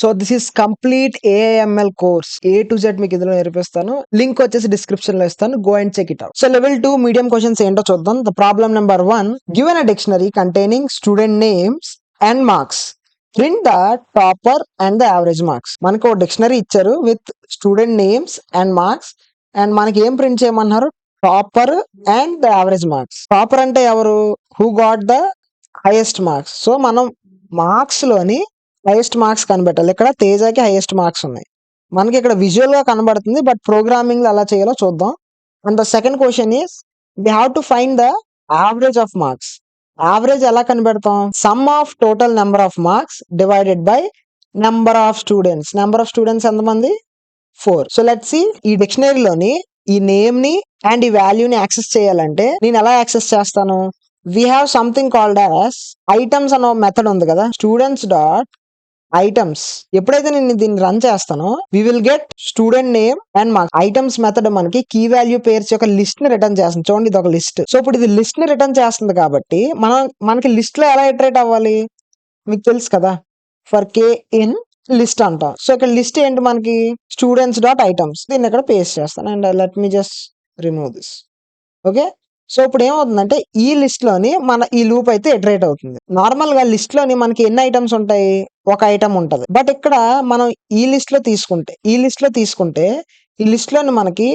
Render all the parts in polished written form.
So this is complete AIML course A to Z మీకు ఇందులో నేర్పిస్తాను. లింక్ వచ్చేసి డిస్క్రిప్షన్ లో ఇస్తాను. Go and check it out. So level 2 medium questions ఏంటో చూద్దాం. The problem number 1, given a dictionary containing student names and marks, print the topper and the average marks. మనకు ఒక డిక్షనరీ ఇచ్చారు with student names and marks, and మనకి ఏం print చేయమన్నారు? Topper and the average marks. Topper అంటే ఎవరు? Who got the highest marks. So మనం marks లోని హైయెస్ట్ మార్క్స్ కనిపెట్టాలి. ఇక్కడ తేజకి హైయెస్ట్ మార్క్స్ ఉన్నాయి. మనకి ఇక్కడ విజువల్ గా కనబడుతుంది, బట్ ప్రోగ్రామింగ్ లో ఎలా చేయాలో చూద్దాం. And the second question is we have to find the average of marks. Average ఎలా కనిపెడతాం? Sum of total number of marks divided by number of students. Number of students ఎంతమంది? 4. So let's see, ఈ డిక్షనరీలోని ఈ name ని and ఈ వాల్యూని access చేయాలంటే నేను ఎలా యాక్సెస్ చేస్తాను? We have something called as items అనే మెథడ్ ఉంది కదా, స్టూడెంట్స్ డాట్ ఐటమ్స్. ఎప్పుడైతే నేను దీన్ని రన్ చేస్తానో we will get student name and marks. Items method మనకి కీ వాల్యూ పేర్స్ యొక్క లిస్ట్ ని రిటర్న్ చేస్తుంది. చూడండి, ఇది ఒక లిస్ట్. సో ఇప్పుడు ఇది లిస్ట్ ని రిటర్న్ చేస్తుంది కాబట్టి మనకి లిస్ట్ లో ఎలా ఇటరేట్ అవ్వాలి మీకు తెలుసు కదా, ఫర్ కే ఇన్ లిస్ట్ అంటాం. సో ఇక్కడ లిస్ట్ ఏంటి మనకి? Students dot items. దీన్ని ఇక్కడ పేస్ట్ చేస్తాను and let me just remove this. Okay, so ఇప్పుడు ఏమవుతుందంటే ఈ లిస్ట్ లోని మన ఈ లూప్ అయితే ఇటరేట్ అవుతుంది. నార్మల్ గా లిస్ట్ లోని మనకి ఎన్ని ఐటమ్స్ ఉంటాయి? ఒక ఐటమ్ ఉంటది. బట్ ఇక్కడ మనం ఈ లిస్ట్ లో తీసుకుంటే ఈ లిస్ట్ లోని మనకి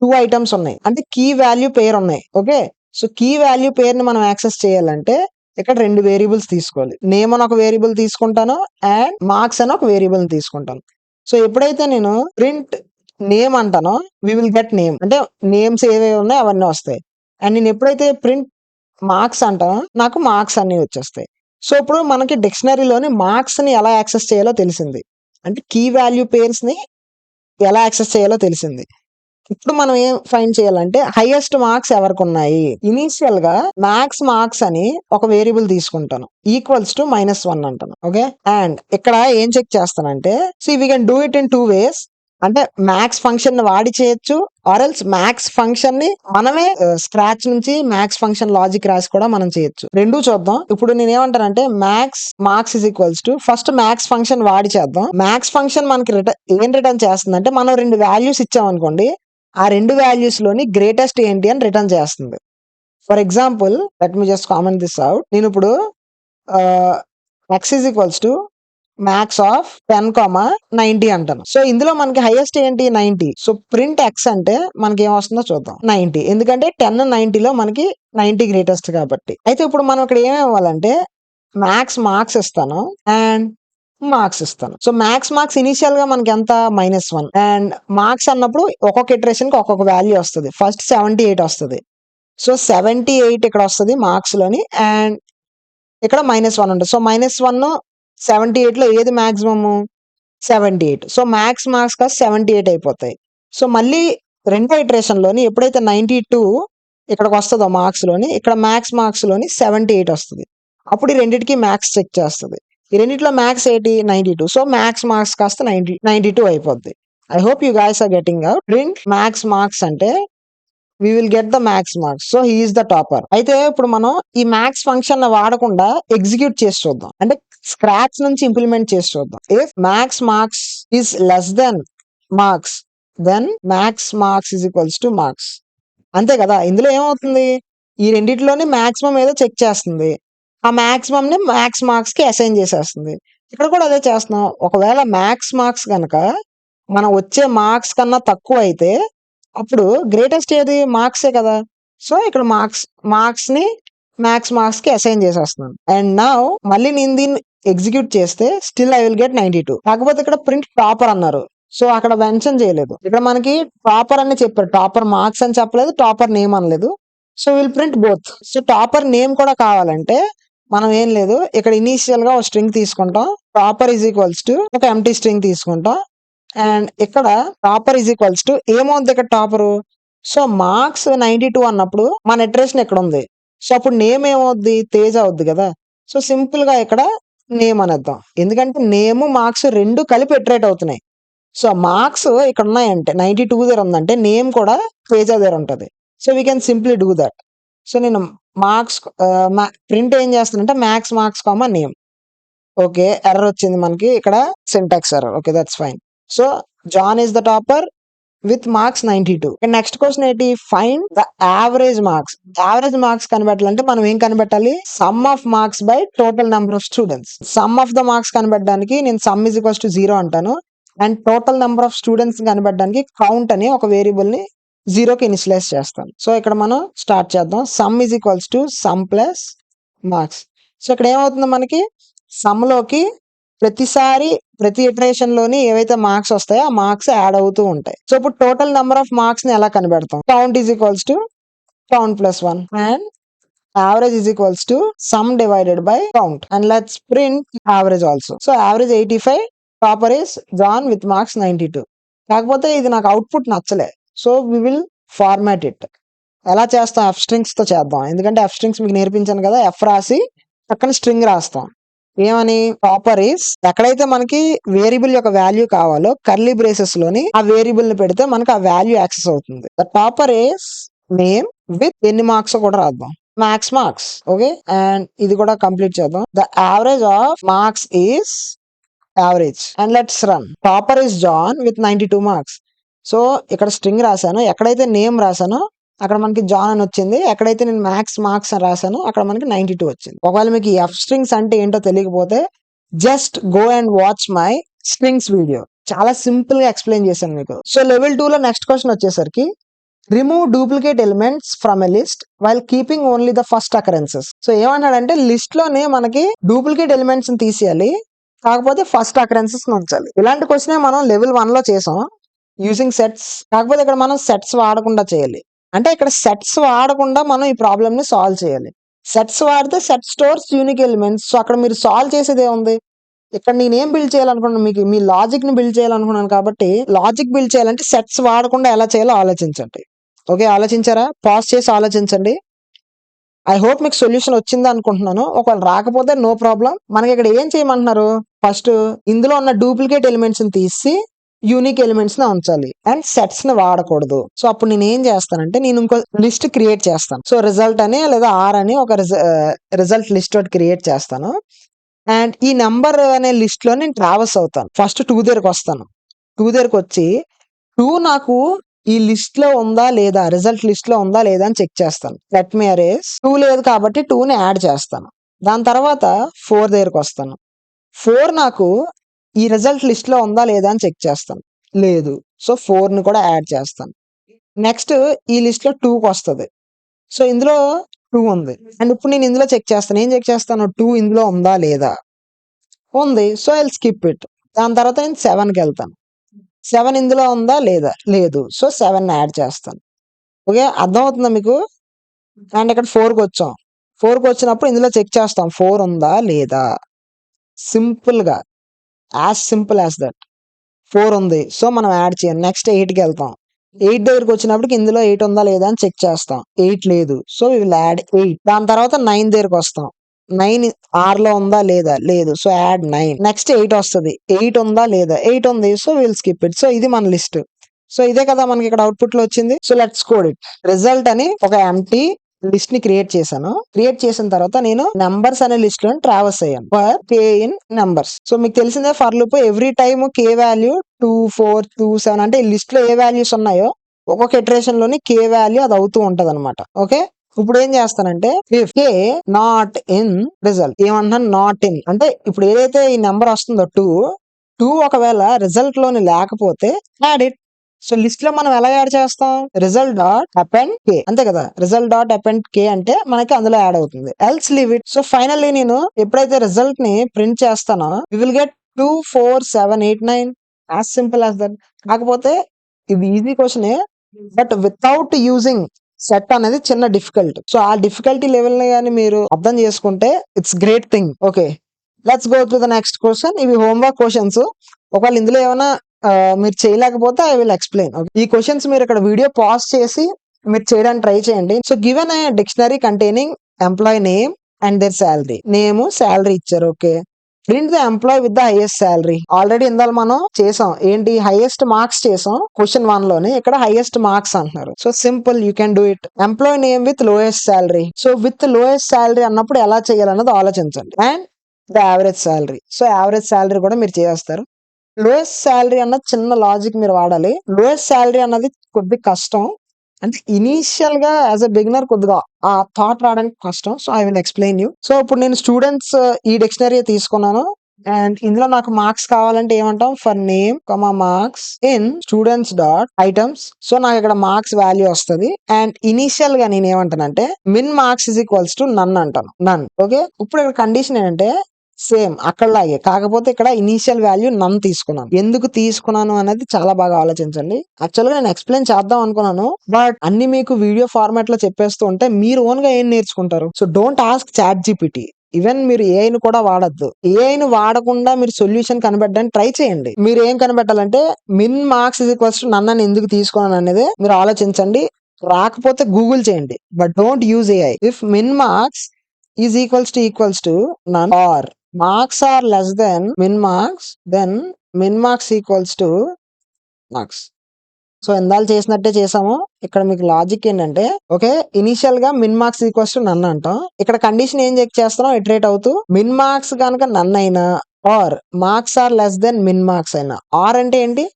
2 ఐటమ్స్ ఉన్నాయి, అంటే కీ వాల్యూ పేర్ ఉన్నాయి. ఓకే, సో కీ వాల్యూ పేర్ ని మనం యాక్సెస్ చేయాలంటే ఇక్కడ 2 వేరియబుల్స్ తీసుకోవాలి. నేమ్ అని ఒక వేరియబుల్ తీసుకుంటాను అండ్ మార్క్స్ అని ఒక వేరియబుల్ తీసుకుంటాను. సో ఎప్పుడైతే నేను ప్రింట్ నేమ్ అంటానో వి విల్ గెట్ నేమ్, అంటే నేమ్స్ ఏవేవి ఉన్నాయో అవన్నీ వస్తాయి. అండ్ నేను ఎప్పుడైతే ప్రింట్ మార్క్స్ అంటానో నాకు మార్క్స్ అన్ని వచ్చేస్తాయి. సో ఇప్పుడు మనకి డిక్షనరీలోని మార్క్స్ ని ఎలా యాక్సెస్ చేయాలో తెలిసింది, అంటే కీ వాల్యూ పేర్స్ ని ఎలా యాక్సెస్ చేయాలో తెలిసింది. ఇప్పుడు మనం ఏం ఫైండ్ చేయాలంటే హైయెస్ట్ మార్క్స్ ఎవరికి ఉన్నాయి. ఇనీషియల్ గా మ్యాక్స్ మార్క్స్ అని ఒక వేరియబుల్ తీసుకుంటాను, ఈక్వల్స్ టు -1 అంటాను. ఓకే, అండ్ ఇక్కడ ఏం చెక్ చేస్తానంటే C we can do it in 2 వేస్. అంటే మ్యాక్స్ ఫంక్షన్ ని వాడి చేయొచ్చు, ఆర్ ఎల్స్ మ్యాక్స్ ఫంక్షన్ ని మనమే స్క్రాచ్ నుంచి మ్యాక్స్ ఫంక్షన్ లాజిక్ రాసి కూడా మనం చేయొచ్చు. రెండూ చూద్దాం. ఇప్పుడు నేను ఏమంటానంటే max marks is equals to, first max function వాడి చేద్దాం. మ్యాక్స్ ఫంక్షన్ మనకి ఏం రిటర్న్ చేస్తుందంటే, మనం 2 వాల్యూస్ ఇచ్చామనుకోండి, ఆ 2 వాల్యూస్ లోని గ్రేటెస్ట్ ఏంటి అని రిటర్న్ చేస్తుంది. For example let me just comment this out. నేను ఇప్పుడు X is equals to max of 10,90 అంటాను. సో ఇందులో మనకి హైయెస్ట్ ఏంటి? 90. సో ప్రింట్ ఎక్స్ అంటే మనకి ఏం వస్తుందో చూద్దాం. 90, ఎందుకంటే 10 90లో మనకి 90 గ్రేటెస్ట్ కాబట్టి. అయితే ఇప్పుడు మనం ఇక్కడ ఏమి ఇవ్వాలంటే మ్యాక్స్ మార్క్స్ ఇస్తాను అండ్ మార్క్స్ ఇస్తాను. సో మ్యాక్స్ మార్క్స్ ఇనిషియల్ గా మనకి ఎంత? -1. అండ్ మార్క్స్ అన్నప్పుడు ఒక్కొక్క ఇటరేషన్ కి ఒక్కొక్క వాల్యూ వస్తుంది. ఫస్ట్ 78 వస్తుంది. సో 78 ఇక్కడ వస్తుంది మార్క్స్ లోని, అండ్ ఇక్కడ -1 ఉంటుంది. సో -1 78 లో ఏది మాక్సిమమ్? 78. సో మ్యాక్స్ మార్క్స్ కాస్త 78 అయిపోతాయి. సో మళ్ళీ రెండో ఇటరేషన్ లోని ఎప్పుడైతే 92 ఇక్కడికి వస్తుందో మార్క్స్ లోని, ఇక్కడ మ్యాక్స్ మార్క్స్ లోని 78 వస్తుంది. అప్పుడు ఈ రెండింటికి మ్యాక్స్ చెక్ చేస్తుంది. ఈ రెండిట్లో మ్యాక్స్ ఏంటి? 92. సో మ్యాక్స్ మార్క్స్ కాస్త 92 అయిపోద్ది. I hope you guys are getting out. Print max marks అంటే we will get the max marks. So he is the topper. అయితే ఇప్పుడు మనం ఈ మ్యాక్స్ ఫంక్షన్ వాడకుండా ఎగ్జిక్యూట్ చేసి చూద్దాం, అంటే స్క్రాచ్ నుంచి ఇంప్లిమెంట్ చేసి చూద్దాం. If max marks is less than marks, then max marks is equals to marks. అంతే కదా. ఇందులో ఏమవుతుంది? ఈ రెండిట్లోని మాక్సిమం ఏదో చెక్ చేస్తుంది, ఆ మాక్సిమం ని మ్యాక్స్ మార్క్స్ కి అసైన్ చేసేస్తుంది. ఇక్కడ కూడా అదే చేస్తున్నాం. ఒకవేళ మ్యాక్స్ మార్క్స్ కనుక మనం వచ్చే మార్క్స్ కన్నా తక్కువ అయితే అప్పుడు గ్రేటెస్ట్ ఏది? మార్క్సే కదా. సో ఇక్కడ మార్క్స్ ని మ్యాక్స్ మార్క్స్ కి అసైన్ చేసేస్తున్నాను. అండ్ నౌ మళ్ళీ నేను దీన్ని ఎగ్జిక్యూట్ చేస్తే స్టిల్ ఐ విల్ గెట్ 92. కాకపోతే ఇక్కడ ప్రింట్ టాపర్ అన్నారు, సో అక్కడ మెన్షన్ చేయలేదు. ఇక్కడ మనకి టాపర్ అని చెప్పారు, టాపర్ మార్క్స్ అని చెప్పలేదు, టాపర్ నేమ్ అనలేదు. So will print both. So topper name కూడా కావాలంటే మనం ఏం లేదు, ఇక్కడ ఇనీషియల్ గా ఒక స్ట్రింగ్ తీసుకుంటాం, టాపర్ ఈజ్ ఈక్వల్స్ టు ఒక ఎంటీ స్ట్రింగ్ తీసుకుంటాం. అండ్ ఇక్కడ టాపర్ ఈజ్ ఈక్వల్స్ టు ఏమవుద్ది ఇక్కడ టాపరు? సో మార్క్స్ 92 అన్నప్పుడు మన ఇటరేషన్ ఎక్కడ ఉంది? సో అప్పుడు నేమ్ ఏమవుద్ది? తేజ అవుద్ది కదా. సో సింపుల్ గా ఇక్కడ నేమ్ అనేద్దాం, ఎందుకంటే నేమ్ మార్క్స్ రెండు కలిపి ఇటరేట్ అవుతున్నాయి. సో మార్క్స్ ఇక్కడ ఉన్నాయంటే 92 దగ్గర ఉందంటే నేమ్ కూడా తేజ దగ్గర ఉంటది. So we can simply do that. So నేను మార్క్స్ ప్రింట్ ఏం చేస్తానంటే max marks comma name. Okay, error వచ్చింది మనకి ఇక్కడ, syntax error. Okay, that's fine. So John is the topper with marks 92. Next question ఏంటి, find the average marks. Average marks కనిపెట్టాలంటే మనం ఏం కనిపెట్టాలి, sum of marks by total number of students. Sum of the marks కనిపెట్టడానికి నేను sum is equals to 0 అంటాను, and total number of students కనిపెట్టడానికి count అని ఒక వేరియబుల్ ని 0కి ఇనిషియలైజ్ చేస్తాను. సో ఇక్కడ మనం స్టార్ట్ చేద్దాం. Some is equals to sum plus marks. So ఇక్కడ ఏమవుతుంది మనకి, సమ్ లోకి ప్రతిసారి ప్రతి ఇటరేషన్ లోని ఏవైతే మార్క్స్ వస్తాయో ఆ మార్క్స్ యాడ్ అవుతూ ఉంటాయి. సో ఇప్పుడు టోటల్ నెంబర్ ఆఫ్ మార్క్స్ ని ఎలా కనిపెడతాం, count is equals to count plus 1 and average is equals to sum divided by count, and let's print average also. So average 85, topper is John with marks 92. కాకపోతే ఇది నాకు output నచ్చలే, so we will format it. ఎలా చేస్తాం, F strings తో చేద్దాం, ఎందుకంటే F strings మీకు నేర్పించాను కదా, ఎఫ్ రాసి పక్కన స్ట్రింగ్ రాస్తాం. ఏమని, టాపర్ ఈస్, ఎక్కడైతే మనకి వేరియబుల్ యొక్క వాల్యూ కావాలో కర్లీ బ్రేసెస్ లోని ఆ వేరియబుల్ ని పెడితే మనకి ఆ వాల్యూ యాక్సెస్ అవుతుంది. The topper is name with ఎన్ని మార్క్స్ కూడా రాద్దాం, మార్క్స్. ఓకే, అండ్ ఇది కూడా కంప్లీట్ చేద్దాం. The average of marks is average, and let's run. Topper is John with 92 marks. So ఇక్కడ స్ట్రింగ్ రాశాను, ఎక్కడైతే నేమ్ రాశానో అక్కడ మనకి జాన్ అని వచ్చింది, ఎక్కడైతే నేను మార్క్స్ అని రాశాను అక్కడ మనకి 92 వచ్చింది. ఒకవేళ మీకు ఎఫ్ స్ట్రింగ్స్ అంటే ఏంటో తెలియకపోతే just go and watch my strings video, చాలా సింపుల్ గా ఎక్స్ప్లెయిన్ చేశాను మీకు. సో లెవెల్ 2 లో నెక్స్ట్ క్వశ్చన్ వచ్చేసరికి, remove duplicate elements from a list while keeping only the first occurrences. So ఏమన్నాడంటే లిస్ట్ లోనే మనకి డూప్లికేట్ ఎలిమెంట్స్ తీసేయాలి, కాకపోతే ఫస్ట్ అకరెన్సెస్ ఉంచాలి. ఇలాంటి క్వశ్చన్ మనం లెవెల్ 1 లో చేసాం యూజింగ్ సెట్స్, కాకపోతే ఇక్కడ మనం సెట్స్ వాడకుండా చేయాలి. అంటే ఇక్కడ సెట్స్ వాడకుండా మనం ఈ ప్రాబ్లమ్ ని సాల్వ్ చేయాలి. సెట్స్ వాడితే set stores unique elements. So అక్కడ మీరు సాల్వ్ చేసేది ఏముంది, ఇక్కడ నేనేం బిల్డ్ చేయాలనుకున్నాను, మీకు మీ లాజిక్ ని బిల్డ్ చేయాలనుకున్నాను కాబట్టి లాజిక్ బిల్డ్ చేయాలంటే సెట్స్ వాడకుండా ఎలా చేయాలో ఆలోచించండి. ఓకే, ఆలోచించారా, పాజ్ చేసి ఆలోచించండి. ఐ హోప్ మీకు సొల్యూషన్ వచ్చింది అనుకుంటున్నాను. ఒకవేళ రాకపోతే నో ప్రాబ్లం. మనకి ఇక్కడ ఏం చేయమంటున్నారు, ఫస్ట్ ఇందులో ఉన్న డూప్లికేట్ ఎలిమెంట్స్ ని తీసి యూనిక్ ఎలిమెంట్స్ ని ఉంచాలి అండ్ సెట్స్ ని వాడకూడదు. సో అప్పుడు నేను ఏం చేస్తానంటే నేను ఇంకో లిస్ట్ క్రియేట్ చేస్తాను. సో రిజల్ట్ అని లేదా ఆర్ అని ఒక రిజల్ట్ లిస్ట్ ఒకటి క్రియేట్ చేస్తాను, అండ్ ఈ నెంబర్ అనే లిస్ట్ లో నేను ట్రావెల్స్ అవుతాను. ఫస్ట్ 2 దగ్గరకు వస్తాను. 2 దగ్గరకు వచ్చి 2 నాకు ఈ లిస్ట్ లో ఉందా లేదా, రిజల్ట్ లిస్ట్ లో ఉందా లేదా అని చెక్ చేస్తాను. లెట్ మీ అరేస్ 2 లేదు కాబట్టి 2 ని యాడ్ చేస్తాను. దాని తర్వాత 4 దగ్గరకు వస్తాను. 4 నాకు ఈ రిజల్ట్ లిస్ట్ లో ఉందా లేదా అని చెక్ చేస్తాను, లేదు, సో 4 ని కూడా యాడ్ చేస్తాను. నెక్స్ట్ ఈ లిస్ట్ లో 2కి వస్తుంది, సో ఇందులో 2 ఉంది, అండ్ ఇప్పుడు నేను ఇందులో చెక్ చేస్తాను. ఏం చెక్ చేస్తాను, 2 ఇందులో ఉందా లేదా, ఉంది, సో ఐ స్కిప్ ఇట్. దాని తర్వాత నేను 7కి వెళ్తాను. 7 ఇందులో ఉందా లేదా, లేదు, సో 7 యాడ్ చేస్తాను. ఓకే, అర్థమవుతుందా మీకు. అండ్ ఇక్కడ 4కి వచ్చాం. 4కి వచ్చినప్పుడు ఇందులో చెక్ చేస్తాం 4 ఉందా లేదా, సింపుల్ గా, యాజ్ సింపుల్ యాజ్ దట్. 4 ఉంది, సో మనం యాడ్ చేయం. నెక్స్ట్ 8కి వెళ్తాం. 8 దగ్గరికి వచ్చినప్పటికి ఇందులో 8 ఉందా లేదా అని చెక్ చేస్తాం. 8 లేదు, సో వి విల్ యాడ్ 8. దాని తర్వాత 9 దగ్గరికి వస్తాం. 9 ఆర్ లో ఉందా లేదా, లేదు, సో యాడ్ 9. నెక్స్ట్ 8 వస్తుంది. 8 ఉందా లేదా, 8 ఉంది, so will skip it. So ఇది మన లిస్ట్. సో ఇదే కదా మనకి ఇక్కడ అవుట్పుట్ లో వచ్చింది. So let's code it. Result అని ఒక ఎంటీ లిస్ట్ ని క్రియేట్ చేశాను. క్రియేట్ చేసిన తర్వాత నేను నంబర్స్ అనే లిస్ట్ లో ట్రావెల్స్ అయ్యాను for K in numbers. So మీకు తెలిసిందే for loop every time K value 2, 4, 2, 7 అంటే ఈ లిస్ట్ లో ఏ వాల్యూస్ ఉన్నాయో ఒక్కొక్క ఇటరేషన్ లోని కే వాల్యూ అది అవుతూ ఉంటది అనమాట. ఓకే, ఇప్పుడు ఏం చేస్తానంటే if K not in result, ఏమంటున్నాను, నాట్ ఇన్ అంటే ఇప్పుడు ఏదైతే ఈ నెంబర్ వస్తుందో 2 ఒకవేళ రిజల్ట్ లోని లేకపోతే యాడ్ ఇట్. సో లిస్ట్ లో మనం ఎలా యాడ్ చేస్తాం, రిజల్ట్ డాట్ అపెండ్ కే, అంతే కదా. రిజల్ట్ డాట్ అపెండ్ కే అంటే మనకి అందులో యాడ్ అవుతుంది, else leave it. So finally నేను ఎప్పుడైతే రిజల్ట్ ని ప్రింట్ చేస్తానో we will get 2, 4, 7, 8, 9, as simple as that. కాకపోతే ఇది ఈజీ క్వశ్చనే, బట్ వితౌట్ యూజింగ్ సెట్ అనేది చిన్న డిఫికల్ట్. సో ఆ డిఫికల్టీ లెవెల్ ని కానీ మీరు అర్థం చేసుకుంటే it's great thing. Okay, let's go to the next question. ఇవి హోంవర్క్ క్వశ్చన్స్. ఒకవేళ ఇందులో ఏమైనా మీరు చేయలేకపోతే ఐ విల్ ఎక్స్ప్లెయిన్. ఈ క్వశ్చన్స్ మీరు ఇక్కడ వీడియో పాజ్ చేసి మీరు చేయడానికి ట్రై చేయండి. So given a dictionary containing employee name and their salary. Name salary ఇచ్చారు. Okay, print the employee with the highest salary. Already ఇందాక మనం చేసాం, ఏంటి, హైయెస్ట్ మార్క్స్ చేసాం క్వశ్చన్ 1 లోనే. ఇక్కడ హైయెస్ట్ మార్క్స్ అంటున్నారు. So simple, you can do it. Employee name with lowest salary. So with lowest salary అన్నప్పుడు ఎలా చేయాలన్నది ఆలోచించండి. And the average salary. So average salary కూడా మీరు చేసేస్తారు. లోయెస్ట్ సాలరీ అన్నది చిన్న లాజిక్ మీరు వాడాలి. లోయెస్ట్ సాలరీ అన్నది కొద్దిగా కష్టం. అంటే ఇనీషియల్‌గా యాస్ ఎ బిగినర్ కొద్దిగా ఆ థాట్ రావడానికి కష్టం. So I will explain you. So ఇప్పుడు నేను స్టూడెంట్స్ ఈ డిక్షనరీ తీసుకున్నాను. అండ్ ఇందులో నాకు మార్క్స్ కావాలంటే ఏమంటాం? For name, marks in students dot items. So నాకు ఇక్కడ మార్క్స్ వాల్యూ వస్తది. అండ్ ఇనీషియల్ గా నేను ఏమంటానంటే min marks is equals to none అంటాను. నన్. ఓకే. ఇప్పుడు ఇక్కడ కండిషన్ ఏంటంటే సేమ్ అక్కడలాగే. కాకపోతే ఇక్కడ ఇనీషియల్ వాల్యూ నన్ తీసుకున్నాను. ఎందుకు తీసుకున్నాను అనేది చాలా బాగా ఆలోచించండి. యాక్చువల్ గా నేను ఎక్స్ప్లెయిన్ చేద్దాం అనుకున్నాను. బట్ అన్ని మీకు వీడియో ఫార్మాట్ లో చెప్పేస్తూ ఉంటే మీరు ఓన్ గా ఏం నేర్చుకుంటారు? So don't ask ChatGPT. Even మీరు ఏఐని కూడా వాడద్దు. ఏఐని వాడకుండా మీరు సొల్యూషన్ కనిపెట్టడానికి ట్రై చేయండి. మీరు ఏం కనిపెట్టాలంటే min marks is equals to none అని ఎందుకు తీసుకున్నాను అనేది మీరు ఆలోచించండి. రాకపోతే గూగుల్ చేయండి. But don't use AI. If min marks is equals to none or marks are less than min marks, then min marks equals to marks. So ఎందాలు చేసినట్టే చేసాము. ఇక్కడ మీకు లాజిక్ ఏంటంటే ఓకే ఇనిషియల్ గా min marks equals to none అంటాం. ఇక్కడ condition ఏం చెక్ చేస్తున్నాం? ఇటరేట్ అవుతూ మిన్ మార్క్స్ కనుక నన్ అయినా or marks are less than min marks అయినా. ఆర్ అంటే ఏంటి?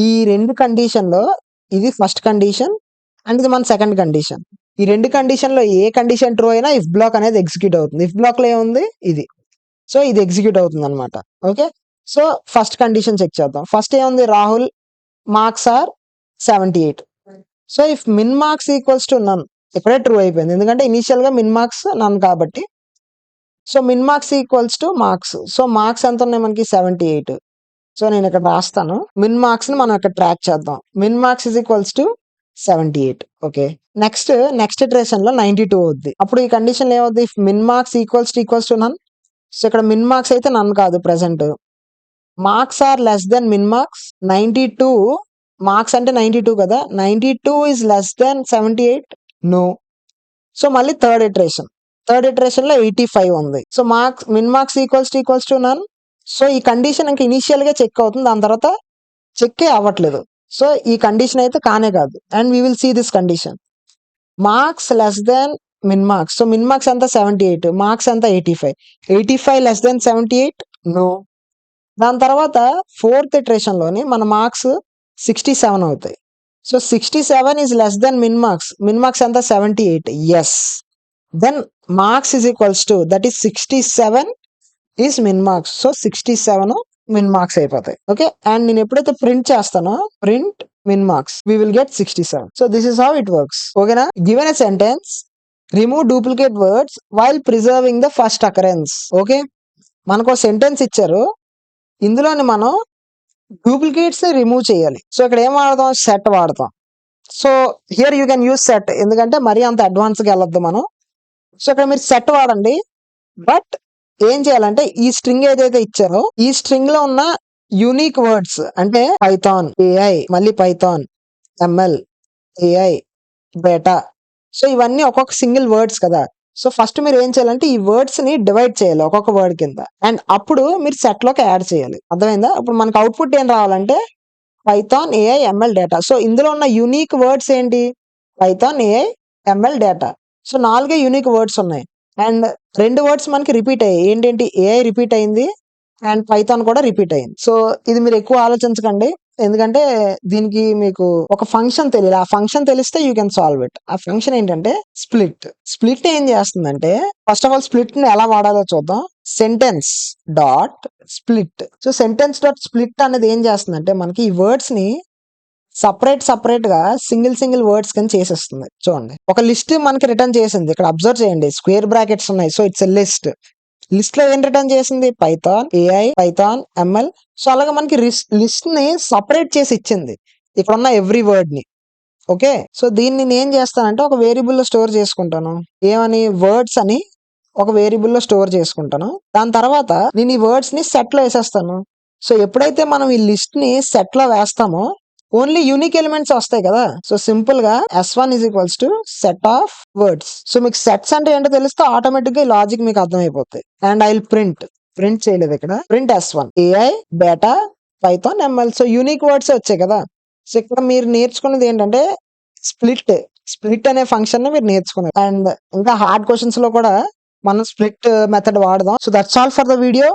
ఈ రెండు కండిషన్ లో ఇది ఫస్ట్ కండిషన్ అండ్ ఇది మన సెకండ్ కండిషన్. ఈ రెండు కండిషన్ లో ఏ కండిషన్ ట్రూ అయినా ఇఫ్ బ్లాక్ అనేది ఎగ్జిక్యూట్ అవుతుంది. ఇఫ్ బ్లాక్ లో ఏముంది? ఇది. సో ఇది ఎగ్జిక్యూట్ అవుతుంది అనమాట. Okay. So first condition check చేద్దాం. ఫస్ట్ ఏముంది? Rahul marks are 78. So if min marks equals to none ఇక్కడే ట్రూ అయిపోయింది. ఎందుకంటే ఇనిషియల్ గా మిన్ మార్క్స్ నన్ కాబట్టి. So min marks equals to marks. So marks ఎంత ఉన్నాయి మనకి? 78. సో నేను ఇక్కడ రాస్తాను. మిన్ మార్క్స్ ని మనం ఇక్కడ ట్రాక్ చేద్దాం. Min marks is equals to 78. Okay. Next iteration లో 92 అవుద్ది. అప్పుడు ఈ కండిషన్ ఏమవుద్ది? If min marks equals to none. So ఇక్కడ మిన్ మార్క్స్ అయితే నన్ కాదు present. Marks are less than min marks. 92 marks అంటే 92 కదా. 92 is less than 78. No. So మళ్ళీ థర్డ్ ఇటరేషన్ లో 85 ఉంది. So min marks equals to none. So ఈ condition ఇంకా ఇనిషియల్ గా చెక్ అవుతుంది. దాని తర్వాత చెక్ అవ్వట్లేదు. సో ఈ కండిషన్ అయితే కానే కాదు. And we will see this condition. Marks less than min marks. So min marks ఎంత? 78. మార్క్స్ ఎంత? 85. 85 లెస్ దెన్ 78. నో. దాని తర్వాత ఫోర్త్ ఇటరేషన్ లోని మన మార్క్స్ 67 అవుతాయి. So 67 is less than min marks. Min marks ఎంత? 78. Yes. Then marks is equals to that is 67 is min marks. So 67 min marks అయిపోతాయి. Okay. And నేను ఎప్పుడైతే ప్రింట్ చేస్తానో print min marks, we will get 67. So this is how it works. Okay na? Given a sentence, remove duplicate words while preserving the first occurrence. Okay? మనకు sentence ఇచ్చారు. ఇందులోని మనం duplicates remove చేయాలి. So ఇక్కడ ఏం వాడతాం? Set వాడతాం. So here you can use set. ఎందుకంటే మరీ అంత అడ్వాన్స్గా వెళ్ళొద్దు మనం. సో ఇక్కడ మీరు సెట్ వాడండి. బట్ ఏం చేయాలంటే ఈ స్ట్రింగ్ ఏదైతే ఇచ్చారో ఈ స్ట్రింగ్ లో ఉన్న యూనిక్ వర్డ్స్ అంటే పైథాన్ ఏఐ, మళ్ళీ పైథాన్ ఎంఎల్, ఏఐ, బేటా. సో ఇవన్నీ ఒక్కొక్క సింగిల్ వర్డ్స్ కదా. సో ఫస్ట్ మీరు ఏం చేయాలంటే ఈ వర్డ్స్ ని డివైడ్ చేయాలి ఒక్కొక్క వర్డ్ కింద. అండ్ అప్పుడు మీరు సెట్ లోకి యాడ్ చేయాలి. అర్థమైందా? ఇప్పుడు మనకు అవుట్పుట్ ఏం రావాలంటే Python AI ML data. So ఇందులో ఉన్న యూనిక్ వర్డ్స్ ఏంటి? Python AI ML data. So 4 unique words ఉన్నాయి. అండ్ 2 వర్డ్స్ మనకి రిపీట్ అయ్యాయి. ఏంటంటే ఏఐ రిపీట్ అయింది అండ్ పైథాన్ కూడా రిపీట్ అయింది. సో ఇది మీరు ఎక్కువ ఆలోచించకండి. ఎందుకంటే దీనికి మీకు ఒక ఫంక్షన్ తెలియాలి. ఆ ఫంక్షన్ తెలిస్తే యూ కెన్ సాల్వ్ ఇట్. ఆ ఫంక్షన్ ఏంటంటే స్ప్లిట్ ఏం చేస్తుందంటే ఫస్ట్ ఆఫ్ ఆల్ స్ప్లిట్ ని ఎలా వాడాలో చూద్దాం. Sentence dot split. So sentence dot split అనేది ఏం చేస్తుందంటే మనకి ఈ వర్డ్స్ ని సపరేట్ గా సింగిల్ వర్డ్స్ కింద చేసేస్తుంది. చూడండి, ఒక లిస్ట్ మనకి రిటర్న్ చేసింది. ఇక్కడ అబ్జర్వ్ చేయండి, స్క్వేర్ బ్రాకెట్స్ ఉన్నాయి. సో ఇట్స్ ఎ లిస్ట్ లో ఏం రిటర్న్ చేసింది? Python AI, Python ML. So అలాగే మనకి లిస్ట్ ని సపరేట్ చేసి ఇచ్చింది ఇక్కడ ఉన్న ఎవ్రీ వర్డ్ ని. ఓకే. సో దీన్ని నేను ఏం చేస్తానంటే ఒక వేరియబుల్ లో స్టోర్ చేసుకుంటాను. ఏమని? వర్డ్స్ అని ఒక వేరియబుల్ లో స్టోర్ చేసుకుంటాను. దాని తర్వాత నేను ఈ వర్డ్స్ ని సెట్ లో వేసేస్తాను. సో ఎప్పుడైతే మనం ఈ లిస్ట్ ని సెట్ లో వేస్తామో ఓన్లీ యూనిక్ ఎలిమెంట్స్ వస్తాయి కదా. సో సింపుల్ గా S1 is equals to set of words. So మీకు సెట్స్ అంటే ఏంటో తెలిస్తే ఆటోమేటిక్ గా లాజిక్ మీకు అర్థమైపోతాయి. అండ్ ఐ విల్ ప్రింట్ చేయలేదు ఇక్కడ. Print S1 AI, beta, Python, ML. So unique words వచ్చాయి కదా. సో ఇక్కడ మీరు నేర్చుకున్నది ఏంటంటే స్ప్లిట్ అనే ఫంక్షన్ ని మీరు నేర్చుకున్నారు. అండ్ ఇంకా హార్డ్ క్వశ్చన్స్ లో కూడా మనం స్ప్లిట్ మెథడ్ వాడదాం. So that's all for the video.